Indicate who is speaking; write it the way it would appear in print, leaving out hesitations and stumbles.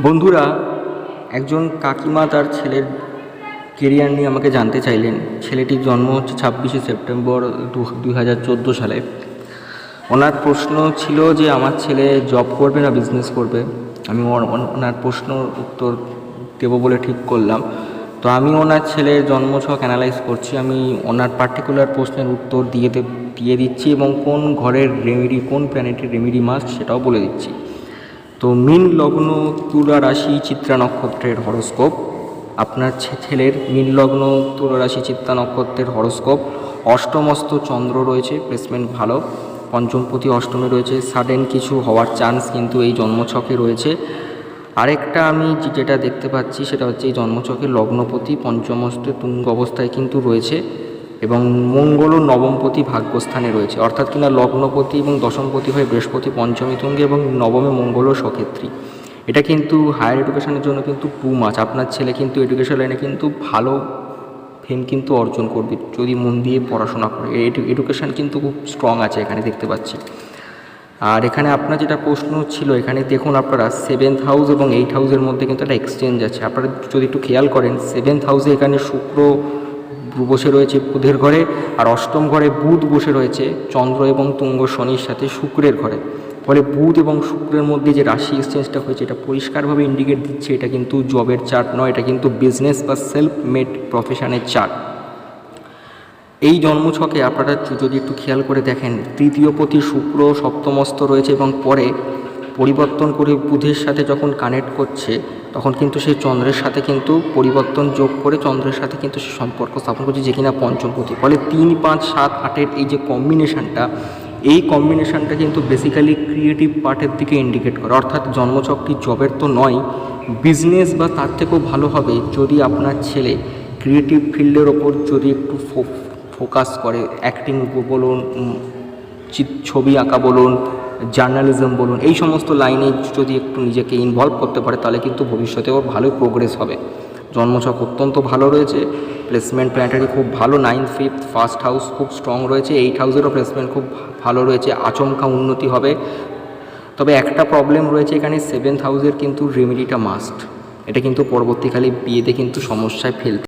Speaker 1: বন্ধুরা, একজন কাকিমা তার ছেলের কেরিয়ার নিয়ে আমাকে জানতে চাইলেন। ছেলেটির জন্ম হচ্ছে 26শে সেপ্টেম্বর 2014 সালে। ওনার প্রশ্ন ছিল যে আমার ছেলে জব করবে না বিজনেস করবে। আমি ওনার প্রশ্নর উত্তর দেবো বলে ঠিক করলাম। তো আমি ওনার ছেলের জন্মছক অ্যানালাইজ করছি। আমি ওনার পার্টিকুলার প্রশ্নের উত্তর দিয়ে দিচ্ছি এবং কোন ঘরের রেমেডি, কোন প্ল্যানেটের রেমেডি মাস্ট সেটাও বলে দিচ্ছি। তো মীন লগ্ন, তুলা রাশি, চিত্রা নক্ষত্রের হরস্কোপ। আপনার ছেলের মীন লগ্ন, তুলা রাশি, চিত্রা নক্ষত্রের হরস্কোপ। অষ্টমস্ত চন্দ্র রয়েছে, প্লেসমেন্ট ভালো। পঞ্চমপতি অষ্টমে রয়েছে, সাডেন কিছু হওয়ার চান্স কিন্তু এই জন্মছকে রয়েছে। আরেকটা আমি যেটা দেখতে পাচ্ছি সেটা হচ্ছে এই জন্মছকে লগ্নপতি পঞ্চমস্তে তুঙ্গ অবস্থায় কিন্তু রয়েছে এবং মঙ্গলও নবমপতি ভাগ্যস্থানে রয়েছে, অর্থাৎ কিনা লগ্নপতি এবং দশমপতি হয়ে বৃহস্পতি পঞ্চমী তুঙ্গে এবং নবমে মঙ্গলও সক্ষেত্রী। এটা কিন্তু হায়ার এডুকেশনের জন্য কিন্তু টু মাচ। আপনার ছেলে কিন্তু এডুকেশন লাইনে কিন্তু ভালো ফেম কিন্তু অর্জন করবে যদি মন দিয়ে পড়াশোনা করে। এডুকেশান কিন্তু খুব স্ট্রং আছে এখানে দেখতে পাচ্ছি। আর এখানে আপনার যেটা প্রশ্ন ছিল, এখানে দেখুন আপনারা 7th হাউস এবং 8th হাউসের মধ্যে কিন্তু একটা এক্সচেঞ্জ আছে। আপনারা যদি একটু খেয়াল করেন, 7th হাউসে এখানে শুক্র বসে রয়েছে বুধের ঘরে, আর অষ্টম ঘরে বুধ বসে রয়েছে চন্দ্র এবং তুঙ্গ শনির সাথে শুক্রের ঘরে। ফলে বুধ এবং শুক্রের মধ্যে যে রাশি এক্সচেঞ্জটা হয়েছে এটা পরিষ্কারভাবে ইন্ডিকেট দিচ্ছে এটা কিন্তু জবের চার্ট নয়, এটা কিন্তু বিজনেস বা সেলফ মেড প্রফেশনের চার্ট। এই জন্মছকে আপনারা যদি একটু খেয়াল করে দেখেন, তৃতীয়পতি শুক্র সপ্তমস্ত রয়েছে এবং পরে পরিবর্তন করে বুধের সাথে যখন কানেক্ট করছে তখন কিন্তু সেই চন্দ্রের সাথে কিন্তু পরিবর্তন যোগ করে চন্দ্রের সাথে কিন্তু সে সম্পর্ক স্থাপন করছে, যে কিনা পঞ্চমপতি। ফলে 3, 5, 7, 8-এর এই যে কম্বিনেশানটা, এই কম্বিনেশানটা কিন্তু বেসিক্যালি ক্রিয়েটিভ পার্টের দিকে ইন্ডিকেট করে। অর্থাৎ জন্মছকটি জবের তো নয়, বিজনেস বা তার থেকেও ভালো হবে যদি আপনার ছেলে ক্রিয়েটিভ ফিল্ডের ওপর যদি একটু ফোকাস করে। অ্যাক্টিং বলুন, ছবি আঁকা বলুন, জার্নালিজম বলুন, এই সমস্ত লাইনে যদি একটু নিজেকে ইনভলভ করতে পারে তাহলে কিন্তু ভবিষ্যতে ওর ভালোই প্রোগ্রেস হবে। জন্মছক অত্যন্ত ভালো রয়েছে, প্লেসমেন্ট প্ল্যানেটারি খুব ভালো। 9th, 5th, 1st হাউস খুব স্ট্রং রয়েছে, 8th হাউসেরও প্লেসমেন্ট খুব ভালো রয়েছে, আচমকা উন্নতি হবে। তবে একটা প্রবলেম রয়েছে এখানে, 7th হাউসের কিন্তু রেমেডিটা মাস্ট। এটা কিন্তু পরবর্তীকালে বিয়েতে কিন্তু সমস্যায় ফেলতে